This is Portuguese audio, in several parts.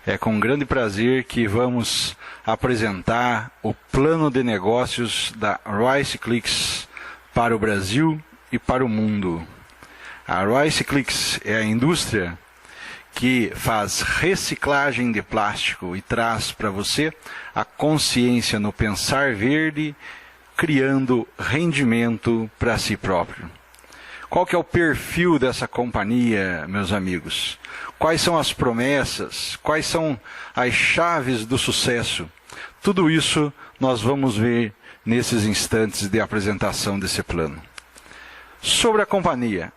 É com grande prazer que vamos apresentar o plano de negócios da RiceClix para o Brasil e para o mundo. A RiceClix é a indústria que faz reciclagem de plástico e traz para você a consciência no pensar verde, criando rendimento para si próprio. Qual que é o perfil dessa companhia, meus amigos? Quais são as promessas? Quais são as chaves do sucesso? Tudo isso nós vamos ver nesses instantes de apresentação desse plano. Sobre a companhia,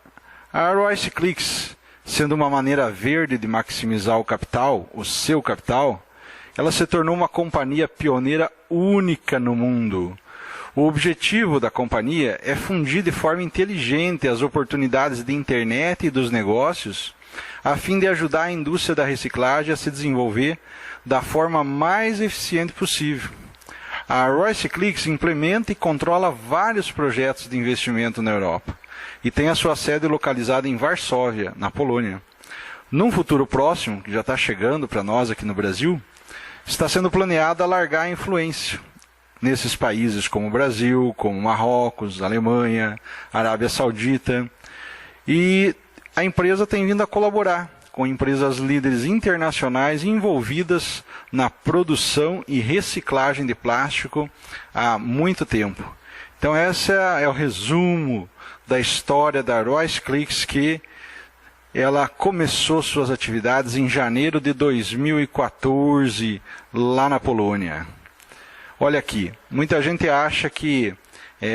a RiceClix, sendo uma maneira verde de maximizar o capital, o seu capital, ela se tornou uma companhia pioneira única no mundo. O objetivo da companhia é fundir de forma inteligente as oportunidades de internet e dos negócios, a fim de ajudar a indústria da reciclagem a se desenvolver da forma mais eficiente possível. A RiceClix implementa e controla vários projetos de investimento na Europa e tem a sua sede localizada em Varsóvia, na Polônia. Num futuro próximo, que já está chegando para nós aqui no Brasil, está sendo planeado alargar a influência nesses países como o Brasil, como Marrocos, Alemanha, Arábia Saudita. E a empresa tem vindo a colaborar com empresas líderes internacionais envolvidas na produção e reciclagem de plástico há muito tempo. Então esse é o resumo da história da RiceClix, que ela começou suas atividades em janeiro de 2014, lá na Polônia. Olha aqui, muita gente acha que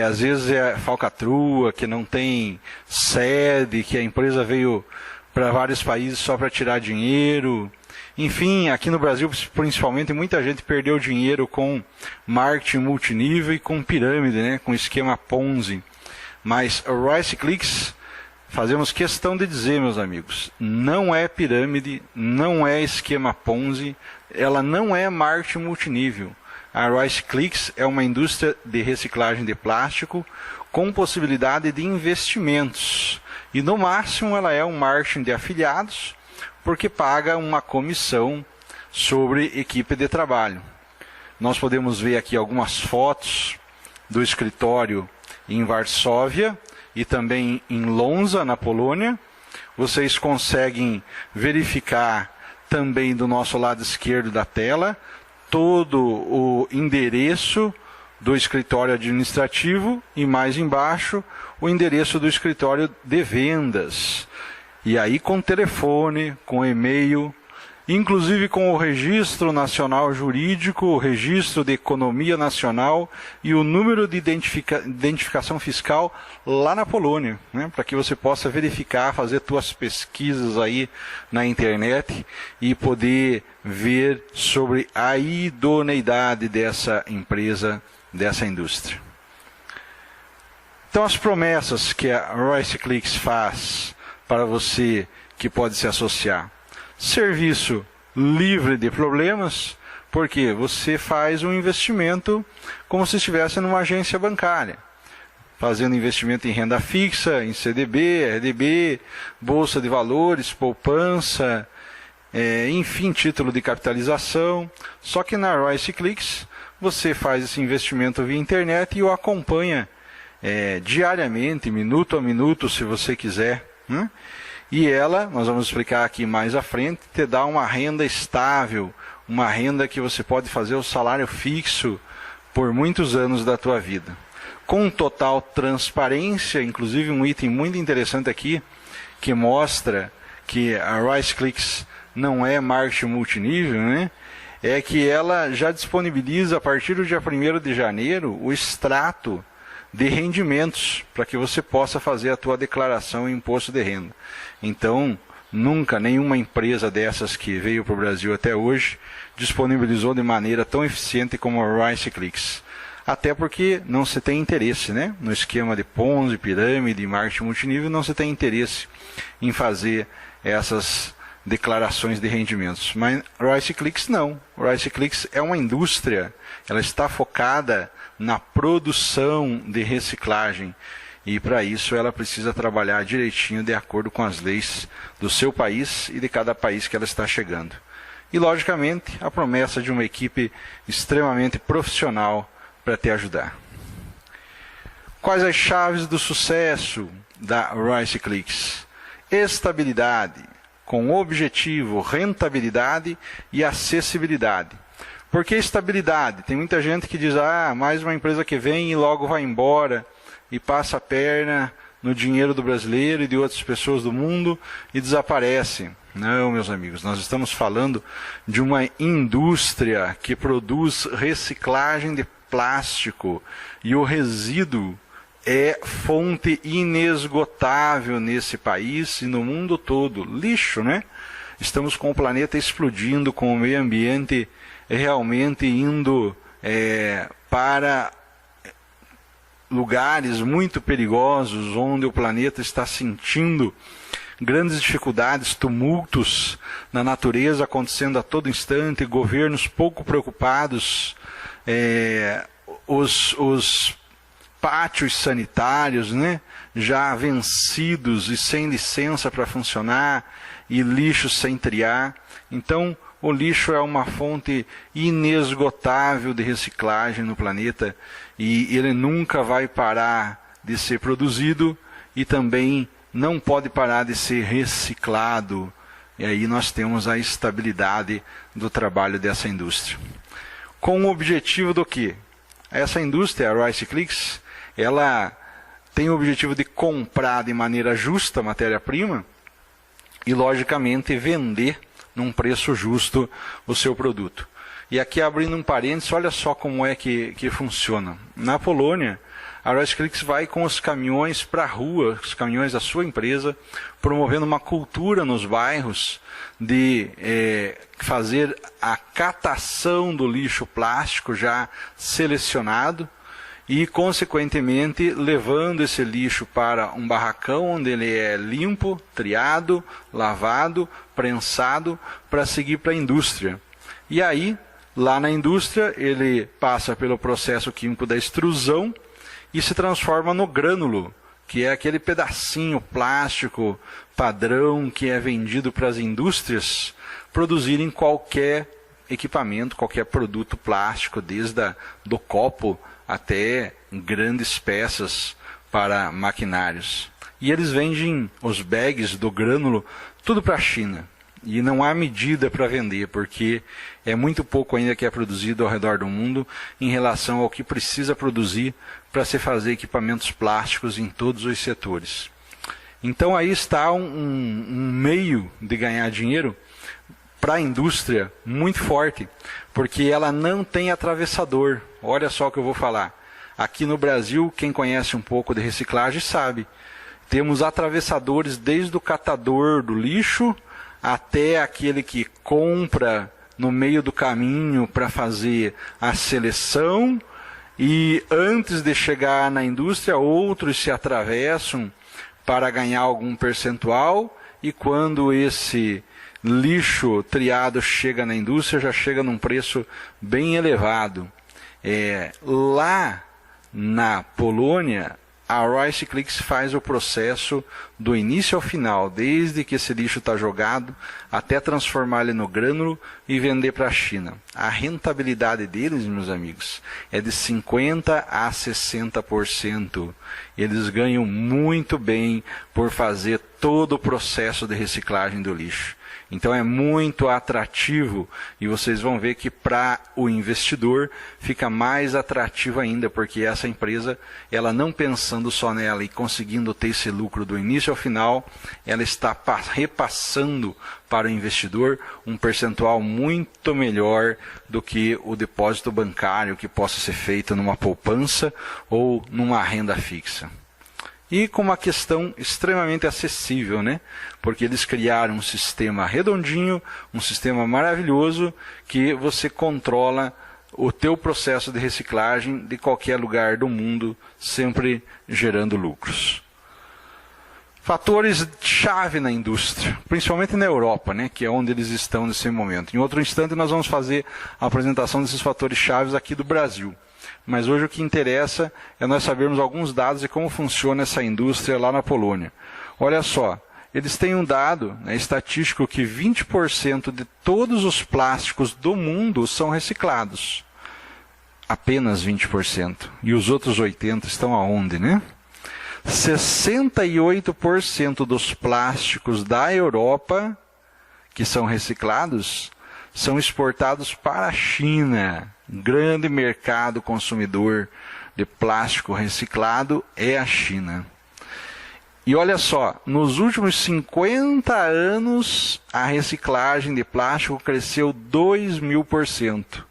às vezes é falcatrua, que não tem sede, que a empresa veio para vários países só para tirar dinheiro. Enfim, aqui no Brasil, principalmente, muita gente perdeu dinheiro com marketing multinível e com pirâmide, né, com esquema Ponzi. Mas a RiceClix, fazemos questão de dizer, meus amigos, não é pirâmide, não é esquema Ponzi, ela não é marketing multinível. A RiceClix é uma indústria de reciclagem de plástico com possibilidade de investimentos. E no máximo ela é um marketing de afiliados, porque paga uma comissão sobre equipe de trabalho. Nós podemos ver aqui algumas fotos do escritório em Varsóvia e também em Łomża, na Polônia. Vocês conseguem verificar também do nosso lado esquerdo da tela todo o endereço do escritório administrativo e mais embaixo o endereço do escritório de vendas. E aí com telefone, com e-mail, inclusive com o Registro Nacional Jurídico, o Registro de Economia Nacional e o número de identificação fiscal lá na Polônia, né, para que você possa verificar, fazer suas pesquisas aí na internet e poder ver sobre a idoneidade dessa empresa, dessa indústria. Então as promessas que a RiceClix faz para você que pode se associar: serviço livre de problemas, porque você faz um investimento como se estivesse numa agência bancária, fazendo investimento em renda fixa, em CDB, RDB, bolsa de valores, poupança, enfim, título de capitalização. Só que na RiceClix você faz esse investimento via internet e o acompanha diariamente, minuto a minuto, se você quiser, né? E ela, nós vamos explicar aqui mais à frente, te dá uma renda estável, uma renda que você pode fazer o salário fixo por muitos anos da tua vida. Com total transparência, inclusive um item muito interessante aqui, que mostra que a RiceClix não é marketing multinível, né? É que ela já disponibiliza a partir do dia 1º de janeiro o extrato de rendimentos, para que você possa fazer a tua declaração em imposto de renda. Então, nunca nenhuma empresa dessas que veio para o Brasil até hoje disponibilizou de maneira tão eficiente como a RiceClix. Até porque não se tem interesse, né? No esquema de Ponzi, pirâmide, marketing multinível, não se tem interesse em fazer essas declarações de rendimentos. Mas RiceClix não. RiceClix é uma indústria, ela está focada na produção de reciclagem. E para isso ela precisa trabalhar direitinho de acordo com as leis do seu país e de cada país que ela está chegando. e, logicamente, a promessa de uma equipe extremamente profissional para te ajudar. Quais as chaves do sucesso da Rice Clicks? Estabilidade, com objetivo, rentabilidade e acessibilidade. Por que estabilidade? Tem muita gente que diz, mais uma empresa que vem e logo vai embora e passa a perna no dinheiro do brasileiro e de outras pessoas do mundo e desaparece. Não, meus amigos, nós estamos falando de uma indústria que produz reciclagem de plástico e o resíduo é fonte inesgotável nesse país e no mundo todo. Lixo, né? Estamos com o planeta explodindo, com o meio ambiente realmente indo para lugares muito perigosos, onde o planeta está sentindo grandes dificuldades, tumultos na natureza acontecendo a todo instante, governos pouco preocupados, os pátios sanitários, né, já vencidos e sem licença para funcionar, e lixo sem triar. Então, o lixo é uma fonte inesgotável de reciclagem no planeta e ele nunca vai parar de ser produzido e também não pode parar de ser reciclado. E aí nós temos a estabilidade do trabalho dessa indústria. Com o objetivo do quê? Essa indústria, a Rice Clicks, ela tem o objetivo de comprar de maneira justa a matéria-prima e, logicamente, vender num preço justo o seu produto. E aqui, abrindo um parênteses, olha só como é que funciona. Na Polônia, a Rice Clicks vai com os caminhões para a rua, os caminhões da sua empresa, promovendo uma cultura nos bairros de fazer a catação do lixo plástico já selecionado e, consequentemente, levando esse lixo para um barracão onde ele é limpo, triado, lavado, prensado, para seguir para a indústria. E aí, lá na indústria, ele passa pelo processo químico da extrusão e se transforma no grânulo, que é aquele pedacinho plástico padrão que é vendido para as indústrias produzirem qualquer equipamento, qualquer produto plástico, desde do copo até grandes peças para maquinários. E eles vendem os bags do grânulo tudo para a China. E não há medida para vender, porque é muito pouco ainda que é produzido ao redor do mundo em relação ao que precisa produzir para se fazer equipamentos plásticos em todos os setores. Então aí está um meio de ganhar dinheiro para a indústria muito forte, porque ela não tem atravessador. Olha só o que eu vou falar. Aqui no Brasil, quem conhece um pouco de reciclagem sabe. Temos atravessadores desde o catador do lixo até aquele que compra no meio do caminho para fazer a seleção, e antes de chegar na indústria, outros se atravessam para ganhar algum percentual, e quando esse lixo triado chega na indústria, já chega num preço bem elevado. Lá na Polônia, a Rice Clicks faz o processo do início ao final, desde que esse lixo está jogado até transformar ele no grânulo e vender para a China. A rentabilidade deles, meus amigos, é de 50% a 60%. Eles ganham muito bem por fazer todo o processo de reciclagem do lixo. Então é muito atrativo, e vocês vão ver que para o investidor fica mais atrativo ainda, porque essa empresa, ela não pensando só nela e conseguindo ter esse lucro do início ao final, ela está repassando para o investidor um percentual muito melhor do que o depósito bancário que possa ser feito numa poupança ou numa renda fixa. E com uma questão extremamente acessível, né? Porque eles criaram um sistema redondinho, um sistema maravilhoso, que você controla o teu processo de reciclagem de qualquer lugar do mundo, sempre gerando lucros. Fatores-chave na indústria, principalmente na Europa, né? Que é onde eles estão nesse momento. Em outro instante nós vamos fazer a apresentação desses fatores-chave aqui do Brasil. Mas hoje o que interessa é nós sabermos alguns dados de como funciona essa indústria lá na Polônia. Olha só, eles têm um dado, né, estatístico que 20% de todos os plásticos do mundo são reciclados. Apenas 20%. E os outros 80% estão aonde, né? 68% dos plásticos da Europa que são reciclados são exportados para a China. Grande mercado consumidor de plástico reciclado é a China. E olha só, nos últimos 50 anos, a reciclagem de plástico cresceu 2.000%.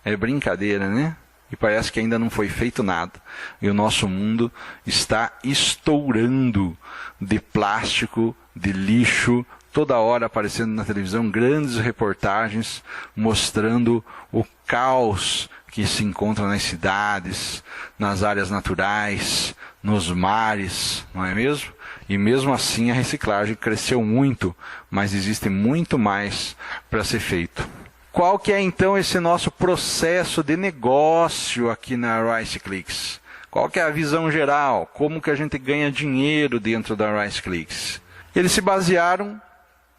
É brincadeira, né? E parece que ainda não foi feito nada. E o nosso mundo está estourando de plástico, de lixo, toda hora aparecendo na televisão grandes reportagens mostrando o caos que se encontra nas cidades, nas áreas naturais, nos mares, não é mesmo? E mesmo assim a reciclagem cresceu muito, mas existe muito mais para ser feito. Qual que é então esse nosso processo de negócio aqui na RiceClicks? Qual que é a visão geral? Como que a gente ganha dinheiro dentro da RiceClicks? Eles se basearam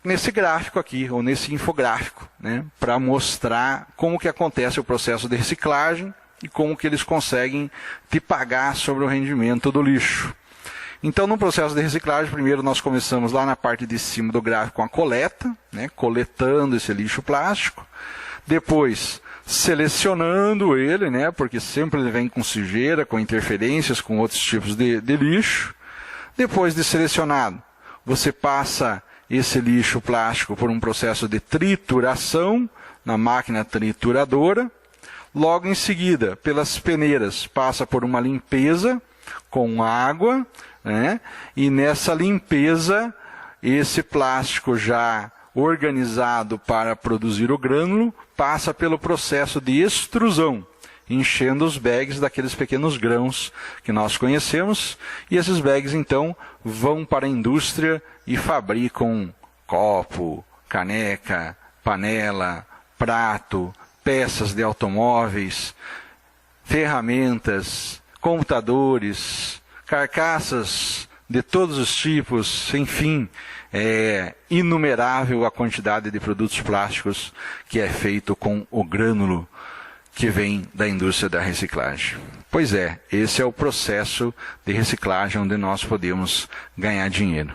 nesse gráfico aqui, ou nesse infográfico, né, para mostrar como que acontece o processo de reciclagem e como que eles conseguem te pagar sobre o rendimento do lixo. Então, no processo de reciclagem, primeiro nós começamos lá na parte de cima do gráfico com a coleta, né, coletando esse lixo plástico. Depois, selecionando ele, né, porque sempre ele vem com sujeira, com interferências, com outros tipos de lixo. Depois de selecionado, você passa esse lixo plástico por um processo de trituração na máquina trituradora. Logo em seguida, pelas peneiras, passa por uma limpeza com água, né? E nessa limpeza, esse plástico já organizado para produzir o grânulo, passa pelo processo de extrusão, enchendo os bags daqueles pequenos grãos que nós conhecemos, e esses bags então vão para a indústria e fabricam copo, caneca, panela, prato, peças de automóveis, ferramentas, computadores, carcaças de todos os tipos, enfim, é inumerável a quantidade de produtos plásticos que é feito com o grânulo que vem da indústria da reciclagem. Pois é, esse é o processo de reciclagem onde nós podemos ganhar dinheiro.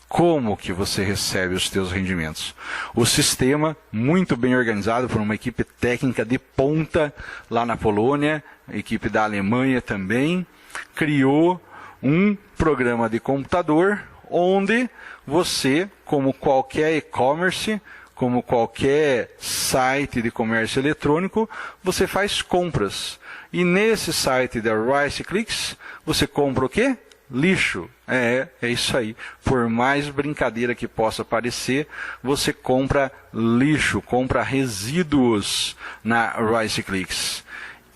Como que você recebe os seus rendimentos? O sistema, muito bem organizado por uma equipe técnica de ponta lá na Polônia, equipe da Alemanha também, criou um programa de computador onde você, como qualquer e-commerce, como qualquer site de comércio eletrônico, você faz compras. E nesse site da RiceClicks, você compra o quê? Lixo. É isso aí. Por mais brincadeira que possa parecer, você compra lixo, compra resíduos na RiceClicks.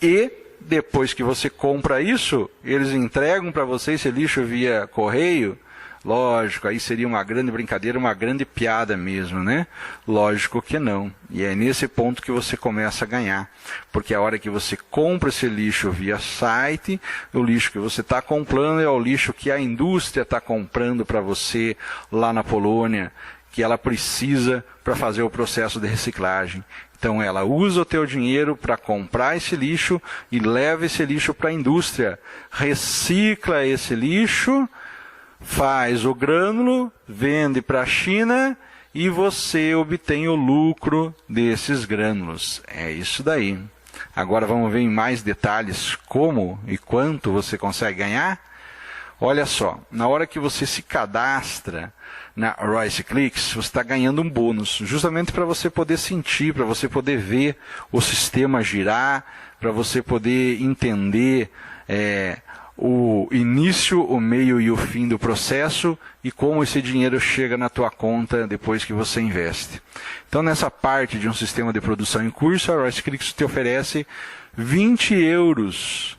E depois que você compra isso, eles entregam para você esse lixo via correio. Lógico, aí seria uma grande brincadeira, uma grande piada mesmo, né? Lógico que não. E é nesse ponto que você começa a ganhar. Porque a hora que você compra esse lixo via site, o lixo que você está comprando é o lixo que a indústria está comprando para você lá na Polônia, que ela precisa para fazer o processo de reciclagem. Então ela usa o teu dinheiro para comprar esse lixo e leva esse lixo para a indústria. Recicla esse lixo, faz o grânulo, vende para a China e você obtém o lucro desses grânulos. É isso daí. Agora vamos ver em mais detalhes como e quanto você consegue ganhar. Olha só, na hora que você se cadastra na RiceClicks, você está ganhando um bônus, justamente para você poder sentir, para você poder ver o sistema girar, para você poder entender o início, o meio e o fim do processo e como esse dinheiro chega na tua conta depois que você investe. Então, nessa parte de um sistema de produção em curso, a RiceClicks te oferece 20 euros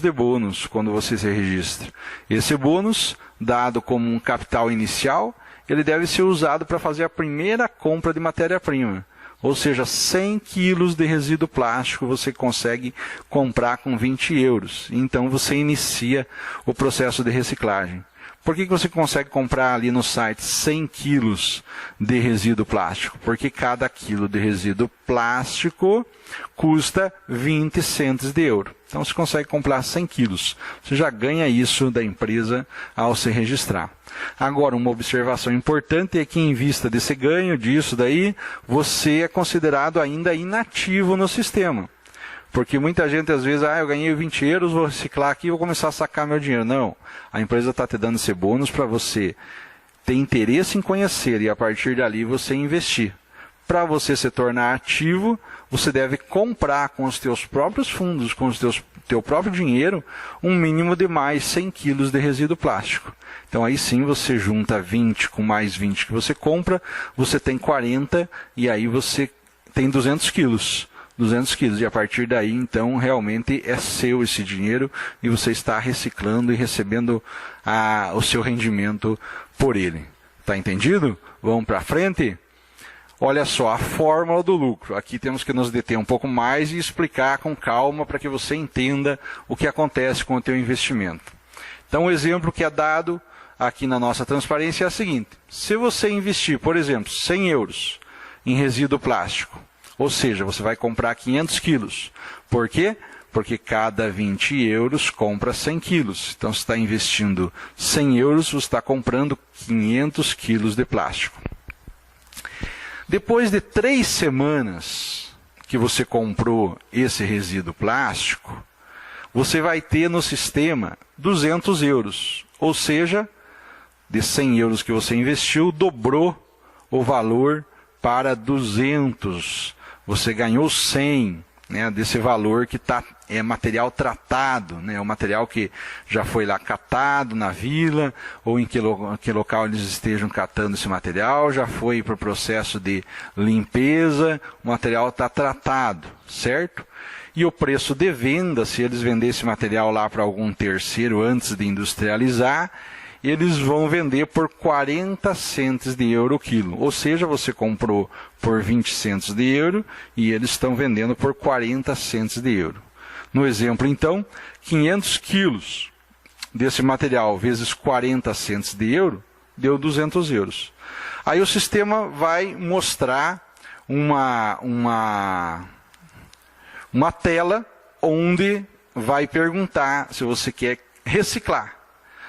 de bônus quando você se registra. Esse bônus, dado como um capital inicial, ele deve ser usado para fazer a primeira compra de matéria-prima. Ou seja, 100 quilos de resíduo plástico você consegue comprar com 20 euros. Então você inicia o processo de reciclagem. Por que você consegue comprar ali no site 100 quilos de resíduo plástico? Porque cada quilo de resíduo plástico custa 20 centos de euro. Então você consegue comprar 100 quilos. Você já ganha isso da empresa ao se registrar. Agora, uma observação importante é que em vista desse ganho, disso daí, você é considerado ainda inativo no sistema. Porque muita gente às vezes, eu ganhei 20 euros, vou reciclar aqui e vou começar a sacar meu dinheiro. Não, a empresa está te dando esse bônus para você ter interesse em conhecer e a partir dali você investir. Para você se tornar ativo, você deve comprar com os teus próprios fundos, com o teu próprio dinheiro, um mínimo de mais 100 quilos de resíduo plástico. Então aí sim você junta 20 com mais 20 que você compra, você tem 40 e aí você tem 200 quilos. 200 quilos, e a partir daí, então, realmente é seu esse dinheiro e você está reciclando e recebendo o seu rendimento por ele. Está entendido? Vamos para frente? Olha só, a fórmula do lucro. Aqui temos que nos deter um pouco mais e explicar com calma para que você entenda o que acontece com o teu investimento. Então, o exemplo que é dado aqui na nossa transparência é o seguinte. Se você investir, por exemplo, 100 euros em resíduo plástico, ou seja, você vai comprar 500 quilos. Por quê? Porque cada 20 euros compra 100 quilos. Então, você está investindo 100 euros, você está comprando 500 quilos de plástico. Depois de 3 semanas que você comprou esse resíduo plástico, você vai ter no sistema 200 euros. Ou seja, de 100 euros que você investiu, dobrou o valor para 200. Você ganhou 100, né, desse valor que é material tratado, né, o material que já foi lá catado na vila, ou em que local eles estejam catando esse material, já foi para o processo de limpeza, o material está tratado, certo? E o preço de venda, se eles venderem esse material lá para algum terceiro antes de industrializar, eles vão vender por 40 centos de euro o quilo. Ou seja, você comprou por 20 centos de euro e eles estão vendendo por 40 centos de euro. No exemplo, então, 500 quilos desse material vezes 40 centos de euro deu 200 euros. Aí o sistema vai mostrar uma tela onde vai perguntar se você quer reciclar.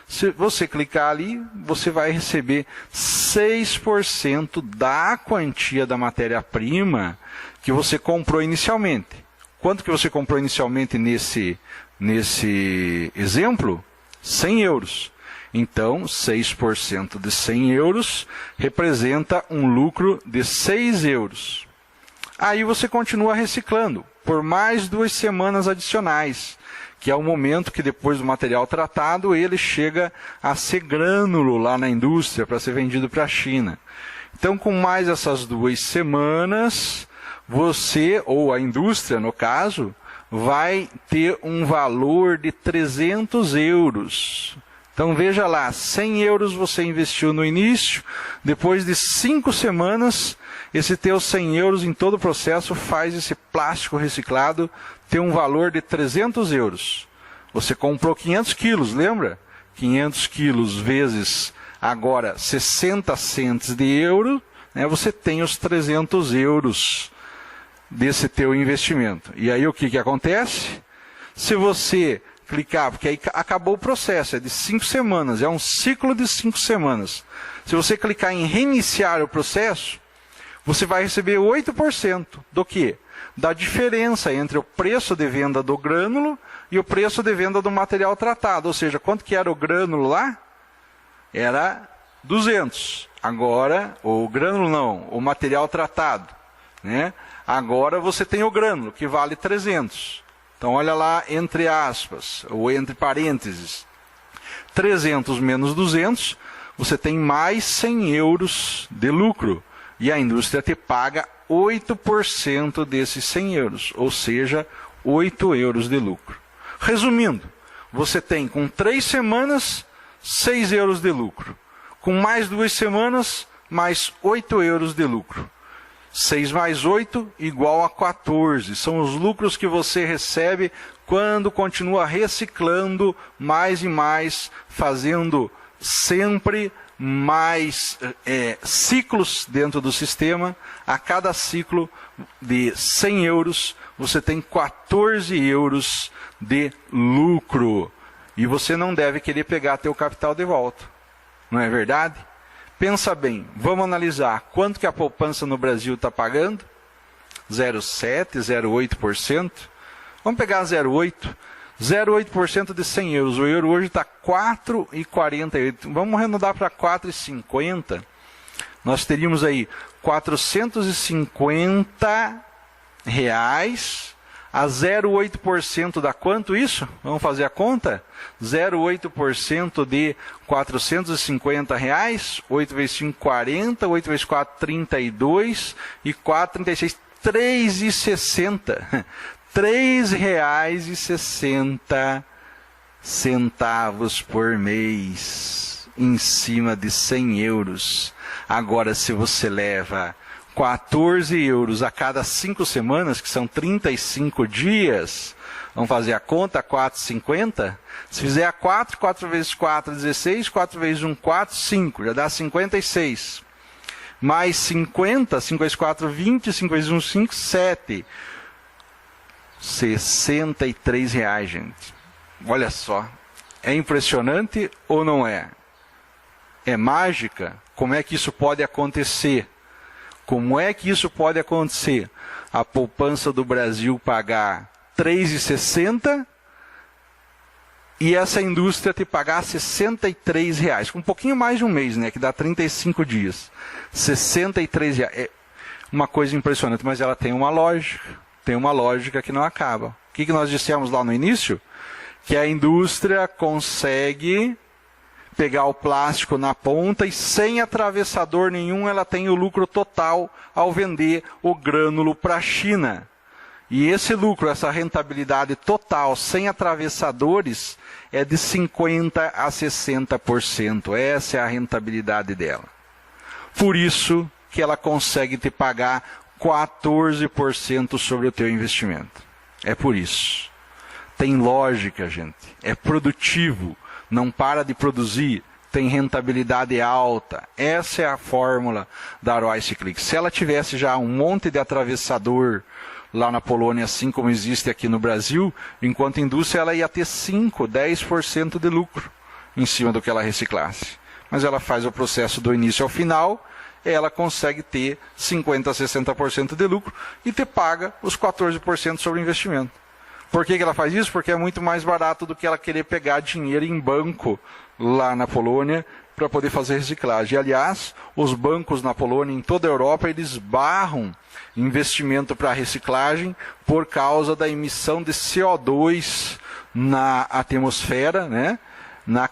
Se você clicar ali, você vai receber 6% da quantia da matéria-prima que você comprou inicialmente. Quanto que você comprou inicialmente nesse exemplo? 100 euros. Então, 6% de 100 euros representa um lucro de 6 euros. Aí você continua reciclando por mais 2 semanas adicionais, que é o momento que depois do material tratado, ele chega a ser grânulo lá na indústria para ser vendido para a China. Então, com mais essas 2 semanas, você, ou a indústria no caso, vai ter um valor de 300 euros. Então, veja lá, 100 euros você investiu no início, depois de 5 semanas, esse teu 100 euros em todo o processo faz esse plástico reciclado ter um valor de 300 euros. Você comprou 500 quilos, lembra? 500 quilos vezes agora 60 centos de euro, né, você tem os 300 euros desse teu investimento. E aí o que acontece? Se você clicar, porque aí acabou o processo, é de 5 semanas, é um ciclo de 5 semanas. Se você clicar em reiniciar o processo, você vai receber 8% do quê? Da diferença entre o preço de venda do grânulo e o preço de venda do material tratado. Ou seja, quanto que era o grânulo lá? Era 200. Agora, o grânulo não, o material tratado, né? Agora você tem o grânulo, que vale 300. Então, olha lá, entre aspas, ou entre parênteses, 300 menos 200, você tem mais 100 euros de lucro. E a indústria te paga 8% desses 100 euros, ou seja, 8 euros de lucro. Resumindo, você tem com 3 semanas, 6 euros de lucro. Com mais 2 semanas, mais 8 euros de lucro. 6 mais 8 igual a 14. São os lucros que você recebe quando continua reciclando mais e mais, fazendo sempre mais ciclos dentro do sistema. A cada ciclo de 100 euros, você tem 14 euros de lucro. E você não deve querer pegar teu capital de volta. Não é verdade? Pensa bem, vamos analisar quanto que a poupança no Brasil está pagando? 0,7%, 0,8%. Vamos pegar 0,8%. 0,8% de 100 euros. O euro hoje está 4,48. Vamos arredondar para 4,50. Nós teríamos aí 450 reais a 0,8% dá quanto isso? Vamos fazer a conta? 0,8% de 450 reais. 8 vezes 5, 40. 8 vezes 4, 32. E 4, 36. 3,60. R$3,60 por mês em cima de 100 euros. Agora, se você leva 14 euros a cada 5 semanas, que são 35 dias, vamos fazer a conta, 4,50. Se fizer a 4, 4 vezes 4, 16, 4 vezes 1, 4, 5, já dá 56. Mais 50, 5 vezes 4, 20, 5 vezes 1, 5, 7. R$63, gente. Olha só. É impressionante ou não é? É mágica? Como é que isso pode acontecer? Como é que isso pode acontecer? A poupança do Brasil pagar R$3,60 e essa indústria te pagar R$63, com um pouquinho mais de um mês, né? Que dá 35 dias. R$63. É uma coisa impressionante, mas ela tem uma lógica. Tem uma lógica que não acaba. O que nós dissemos lá no início? Que a indústria consegue pegar o plástico na ponta e sem atravessador nenhum ela tem o lucro total ao vender o grânulo para a China. E esse lucro, essa rentabilidade total sem atravessadores é de 50% a 60%. Essa é a rentabilidade dela. Por isso que ela consegue te pagar 14% sobre o teu investimento. É por isso. Tem lógica, gente. É produtivo. Não para de produzir. Tem rentabilidade alta. Essa é a fórmula da Royce Click. Se ela tivesse já um monte de atravessador lá na Polônia, assim como existe aqui no Brasil, enquanto indústria ela ia ter 5%, 10% de lucro em cima do que ela reciclasse. Mas ela faz o processo do início ao final, ela consegue ter 50% a 60% de lucro e te paga os 14% sobre o investimento. Por que ela faz isso? Porque é muito mais barato do que ela querer pegar dinheiro em banco lá na Polônia para poder fazer reciclagem. Aliás, os bancos na Polônia, em toda a Europa, eles barram investimento para reciclagem por causa da emissão de CO2 na atmosfera, né? Na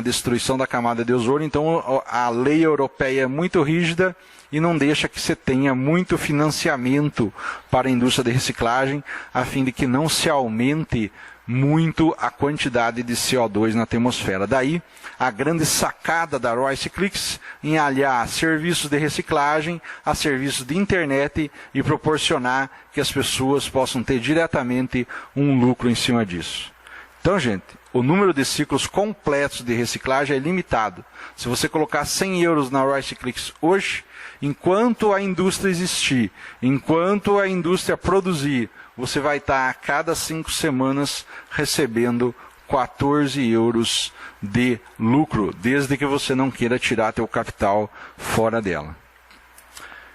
destruição da camada de ozônio. Então a lei europeia é muito rígida e não deixa que você tenha muito financiamento para a indústria de reciclagem, a fim de que não se aumente muito a quantidade de CO2 na atmosfera. Daí a grande sacada da Royce Clicks em aliar serviços de reciclagem a serviços de internet e proporcionar que as pessoas possam ter diretamente um lucro em cima disso. Então, gente, o número de ciclos completos de reciclagem é limitado. Se você colocar 100 euros na Royce Clicks hoje, enquanto a indústria existir, enquanto a indústria produzir, você vai estar a cada 5 semanas recebendo 14 euros de lucro, desde que você não queira tirar teu capital fora dela.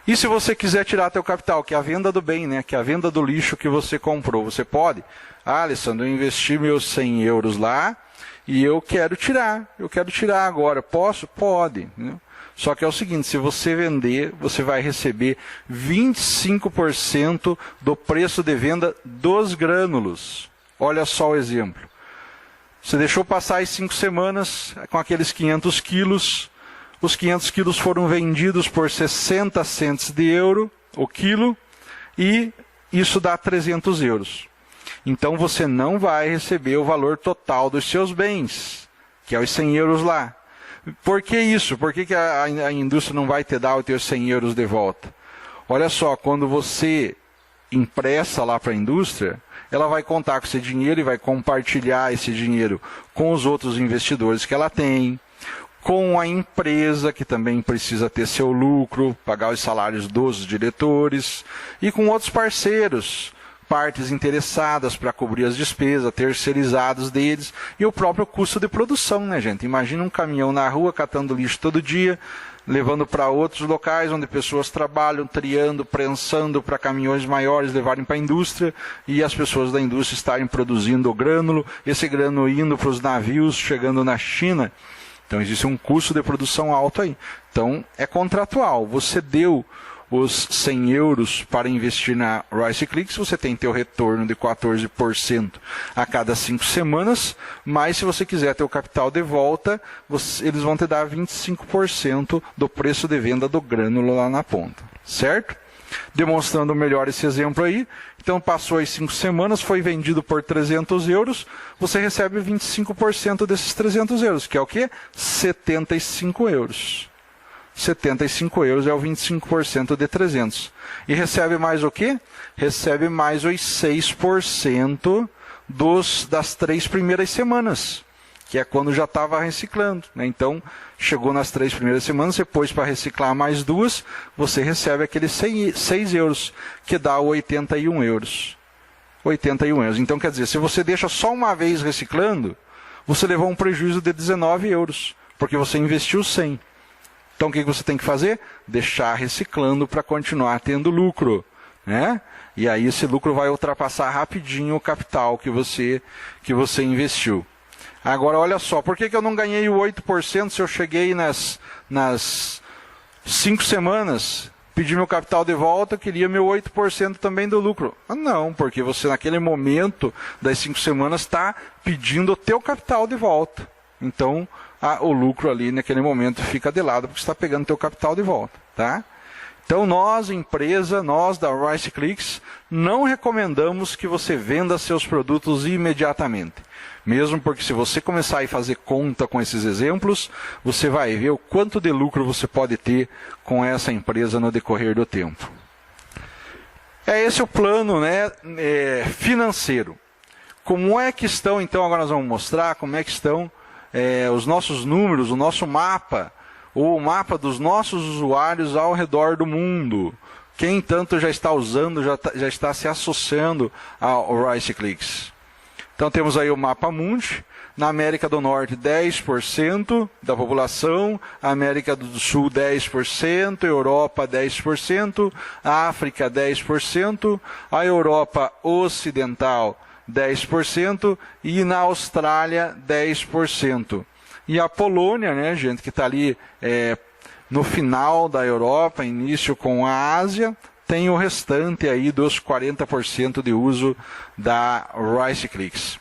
E se você quiser tirar teu capital, que é a venda do bem, né? Que é a venda do lixo que você comprou, você pode? Ah, Alessandro, eu investi meus 100 euros lá e eu quero tirar agora. Posso? Pode. Né? Só que é o seguinte, se você vender, você vai receber 25% do preço de venda dos grânulos. Olha só o exemplo. Você deixou passar as 5 semanas com aqueles 500 quilos. Os 500 quilos foram vendidos por 60 cents de euro o quilo e isso dá 300 euros. Então você não vai receber o valor total dos seus bens, que é os 100 euros lá. Por que isso? Por que a indústria não vai te dar os teus 100 euros de volta? Olha só, quando você empresta lá para a indústria, ela vai contar com esse dinheiro e vai compartilhar esse dinheiro com os outros investidores que ela tem. com a empresa, que também precisa ter seu lucro, pagar os salários dos diretores, e com outros parceiros, partes interessadas para cobrir as despesas, terceirizados deles, e o próprio custo de produção, né, gente? Imagina um caminhão na rua catando lixo todo dia, levando para outros locais onde pessoas trabalham, triando, prensando para caminhões maiores, levarem para a indústria, e as pessoas da indústria estarem produzindo o grânulo, esse grânulo indo para os navios, chegando na China. Então existe um custo de produção alto aí. Então é contratual. Você deu os 100 euros para investir na Rice Clicks, você tem teu retorno de 14% a cada 5 semanas, mas se você quiser ter o capital de volta, eles vão te dar 25% do preço de venda do grânulo lá na ponta, certo? Demonstrando melhor esse exemplo aí, então passou as 5 semanas, foi vendido por 300 euros, você recebe 25% desses 300 euros, que é o quê? 75 euros. 75 euros é o 25% de 300. E recebe mais o quê? Recebe mais os 6% das 3 primeiras semanas, que é quando já estava reciclando, né? Então, chegou nas 3 primeiras semanas, você pôs para reciclar mais 2, você recebe aqueles 6 euros, que dá 81 euros. 81 euros. Então, quer dizer, se você deixa só uma vez reciclando, você levou um prejuízo de 19 euros, porque você investiu 100. Então, o que você tem que fazer? Deixar reciclando para continuar tendo lucro, né? E aí esse lucro vai ultrapassar rapidinho o capital que você investiu. Agora, olha só, por que eu não ganhei o 8% se eu cheguei nas 5 semanas, pedi meu capital de volta, queria meu 8% também do lucro? Ah, não, porque você naquele momento das 5 semanas está pedindo o teu capital de volta. Então, o lucro ali naquele momento fica de lado, porque você está pegando o teu capital de volta, tá? Então, nós, empresa, nós da Rice Clicks, não recomendamos que você venda seus produtos imediatamente. Mesmo porque se você começar a fazer conta com esses exemplos, você vai ver o quanto de lucro você pode ter com essa empresa no decorrer do tempo. Esse o plano, né, financeiro. Como é que estão, então, agora nós vamos mostrar como é que estão os nossos números, o nosso mapa, ou o mapa dos nossos usuários ao redor do mundo. Quem tanto já está usando, já está se associando ao Rice Clicks. Então temos aí o mapa mundi. Na América do Norte 10% da população, América do Sul 10%, Europa 10%, África 10%, a Europa Ocidental 10% e na Austrália 10%. E a Polônia, né, gente, que está ali no final da Europa, início com a Ásia, tem o restante aí dos 40% de uso da Rice Clicks.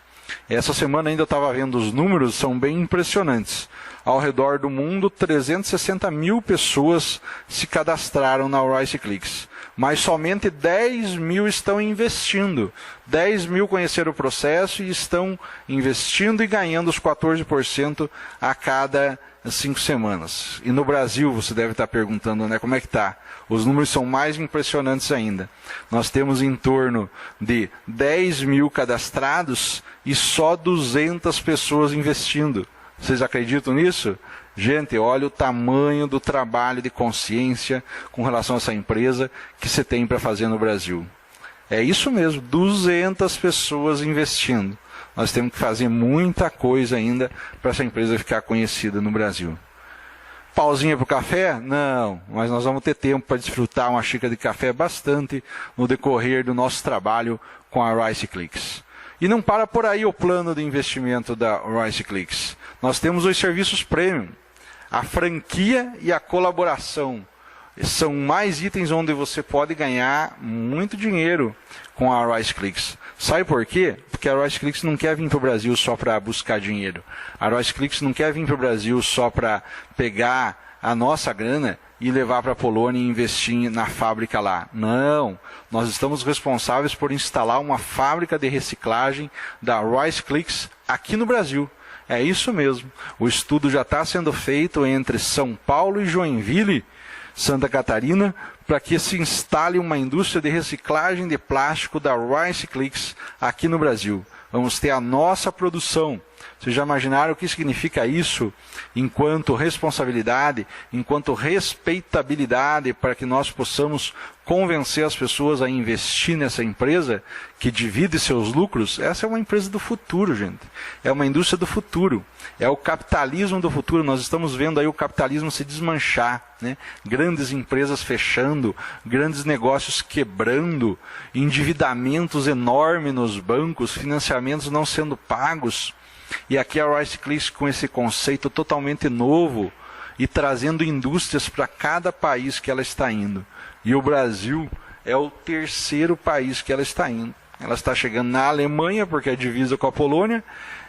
Essa semana ainda eu estava vendo os números, são bem impressionantes. Ao redor do mundo, 360 mil pessoas se cadastraram na Rice Clicks. Mas somente 10 mil estão investindo. 10 mil conheceram o processo e estão investindo e ganhando os 14% a cada 5 semanas. E no Brasil, você deve estar perguntando, né, como é que está? Os números são mais impressionantes ainda. Nós temos em torno de 10 mil cadastrados e só 200 pessoas investindo. Vocês acreditam nisso? Gente, olha o tamanho do trabalho de consciência com relação a essa empresa que você tem para fazer no Brasil. É isso mesmo, 200 pessoas investindo. Nós temos que fazer muita coisa ainda para essa empresa ficar conhecida no Brasil. Pausinha para o café? Não, mas nós vamos ter tempo para desfrutar uma xícara de café bastante no decorrer do nosso trabalho com a Rice Clicks. E não para por aí o plano de investimento da Rice Clicks. Nós temos os serviços premium, a franquia e a colaboração. São mais itens onde você pode ganhar muito dinheiro com a Rice Clicks. Sabe por quê? Porque a Rice Clicks não quer vir para o Brasil só para buscar dinheiro. A Rice Clicks não quer vir para o Brasil só para pegar a nossa grana e levar para a Polônia e investir na fábrica lá. Não, nós estamos responsáveis por instalar uma fábrica de reciclagem da Rice Clicks aqui no Brasil. É isso mesmo. O estudo já está sendo feito entre São Paulo e Joinville, Santa Catarina, para que se instale uma indústria de reciclagem de plástico da Rice Clicks aqui no Brasil. Vamos ter a nossa produção. Vocês já imaginaram o que significa isso enquanto responsabilidade, enquanto respeitabilidade para que nós possamos convencer as pessoas a investir nessa empresa que divide seus lucros? Essa é uma empresa do futuro, gente. É uma indústria do futuro. É o capitalismo do futuro. Nós estamos vendo aí o capitalismo se desmanchar, né? Grandes empresas fechando, grandes negócios quebrando, endividamentos enormes nos bancos, financiamentos não sendo pagos. E aqui a Rice Clicks com esse conceito totalmente novo e trazendo indústrias para cada país que ela está indo. E o Brasil é o terceiro país que ela está indo. Ela está chegando na Alemanha, porque é divisa com a Polônia,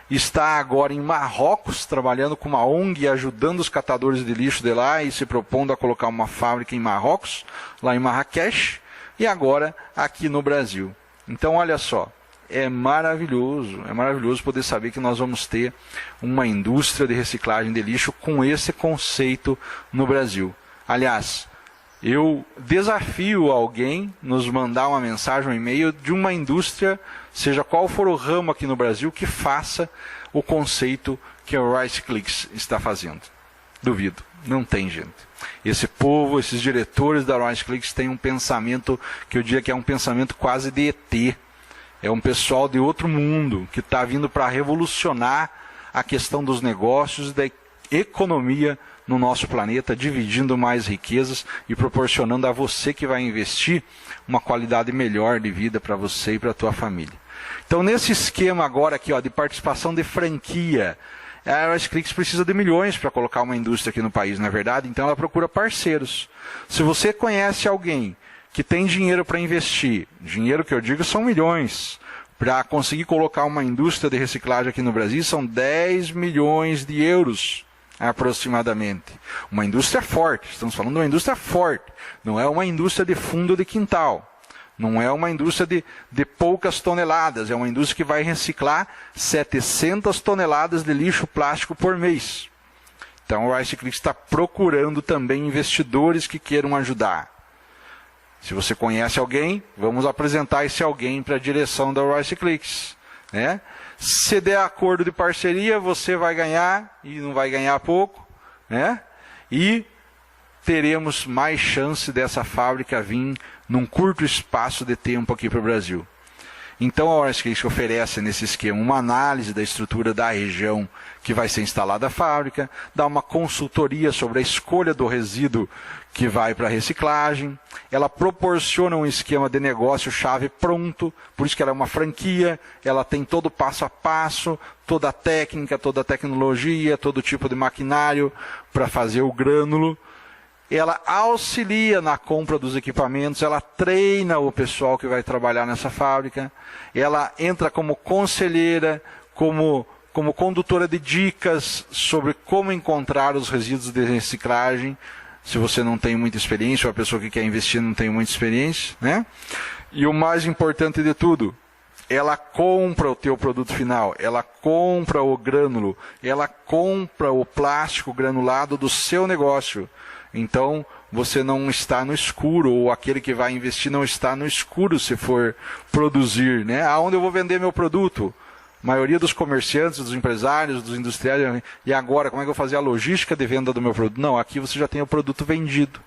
está agora em Marrocos, trabalhando com uma ONG, ajudando os catadores de lixo de lá e se propondo a colocar uma fábrica em Marrocos, lá em Marrakech, e agora aqui no Brasil. Então olha só, é maravilhoso poder saber que nós vamos ter uma indústria de reciclagem de lixo com esse conceito no Brasil. Aliás, eu desafio alguém nos mandar uma mensagem, um e-mail de uma indústria, seja qual for o ramo aqui no Brasil, que faça o conceito que a Rice Clicks está fazendo. Duvido, não tem, gente. Esse povo, esses diretores da Rice Clicks têm um pensamento que eu diria que é um pensamento quase de ET. É um pessoal de outro mundo que está vindo para revolucionar a questão dos negócios e da economia no nosso planeta, dividindo mais riquezas e proporcionando a você que vai investir uma qualidade melhor de vida para você e para a tua família. Então, nesse esquema agora aqui, ó, de participação de franquia, a Rice Clicks precisa de milhões para colocar uma indústria aqui no país, não é verdade? Então ela procura parceiros. Se você conhece alguém que tem dinheiro para investir, dinheiro que eu digo são milhões, para conseguir colocar uma indústria de reciclagem aqui no Brasil, são 10 milhões de euros aproximadamente. Uma indústria forte, estamos falando de uma indústria forte, não é uma indústria de fundo de quintal, não é uma indústria de poucas toneladas, é uma indústria que vai reciclar 700 toneladas de lixo plástico por mês. Então o Rice Clicks está procurando também investidores que queiram ajudar. Se você conhece alguém, vamos apresentar esse alguém para a direção da Rice Clicks, né? Se der acordo de parceria, você vai ganhar, e não vai ganhar pouco, né? E teremos mais chance dessa fábrica vir num curto espaço de tempo aqui para o Brasil. Então a Rice Clicks oferece nesse esquema uma análise da estrutura da região que vai ser instalada a fábrica, dá uma consultoria sobre a escolha do resíduo que vai para a reciclagem, ela proporciona um esquema de negócio chave pronto, por isso que ela é uma franquia, ela tem todo o passo a passo, toda a técnica, toda a tecnologia, todo tipo de maquinário para fazer o grânulo. Ela auxilia na compra dos equipamentos, ela treina o pessoal que vai trabalhar nessa fábrica, ela entra como conselheira, como condutora de dicas sobre como encontrar os resíduos de reciclagem, se você não tem muita experiência, ou a pessoa que quer investir não tem muita experiência, né? E o mais importante de tudo, ela compra o teu produto final, ela compra o grânulo, ela compra o plástico granulado do seu negócio. Então, você não está no escuro, ou aquele que vai investir não está no escuro se for produzir, né? Aonde eu vou vender meu produto? A maioria dos comerciantes, dos empresários, dos industriais, e agora, como é que eu vou fazer a logística de venda do meu produto? Não, aqui você já tem o produto vendido.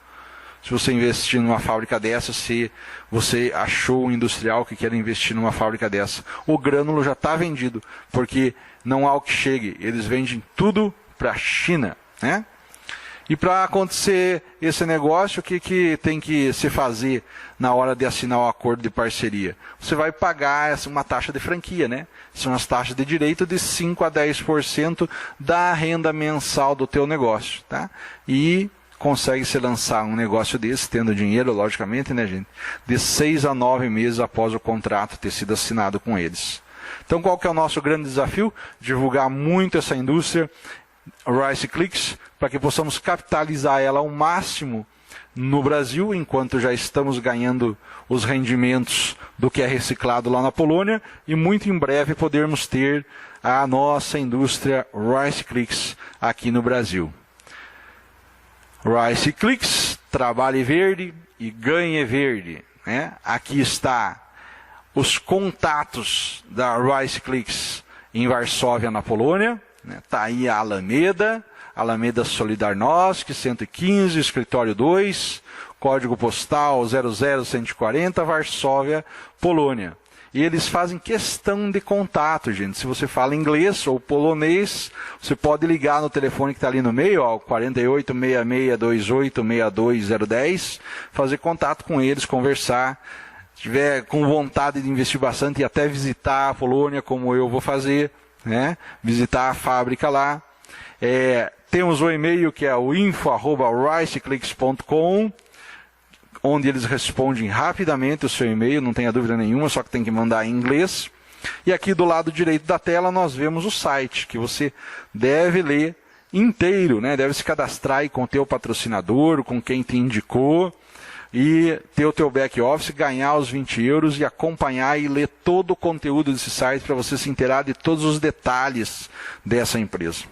Se você investir numa fábrica dessa, se você achou um industrial que quer investir numa fábrica dessa, o grânulo já está vendido, porque não há o que chegue, eles vendem tudo para a China, né? E para acontecer esse negócio, o que tem que se fazer na hora de assinar o acordo de parceria? Você vai pagar uma taxa de franquia, né? São as taxas de direito de 5 a 10% da renda mensal do teu negócio, tá? E consegue se lançar um negócio desse, tendo dinheiro, logicamente, né, gente? De 6 a 9 meses após o contrato ter sido assinado com eles. Então, qual que é o nosso grande desafio? Divulgar muito essa indústria, Rice Clicks, para que possamos capitalizar ela ao máximo no Brasil, enquanto já estamos ganhando os rendimentos do que é reciclado lá na Polônia, e muito em breve podermos ter a nossa indústria Rice Clicks aqui no Brasil. Rice Clicks, trabalhe verde e ganhe verde, né? Aqui está os contatos da Rice Clicks em Varsóvia, na Polônia. Está aí a Alameda Solidarnosc, 115, escritório 2, código postal 00140, Varsóvia, Polônia. E eles fazem questão de contato, gente. Se você fala inglês ou polonês, você pode ligar no telefone que está ali no meio, ó, 4866286210, fazer contato com eles, conversar. Se tiver com vontade de investir bastante e até visitar a Polônia, como eu vou fazer, né? Visitar a fábrica lá. Temos o e-mail que é o info@riceclicks.com, onde eles respondem rapidamente o seu e-mail, não tenha dúvida nenhuma, só que tem que mandar em inglês. E aqui do lado direito da tela nós vemos o site, que você deve ler inteiro, né? Deve se cadastrar aí com o teu patrocinador, com quem te indicou, e ter o teu back office, ganhar os 20 euros e acompanhar e ler todo o conteúdo desse site para você se inteirar de todos os detalhes dessa empresa.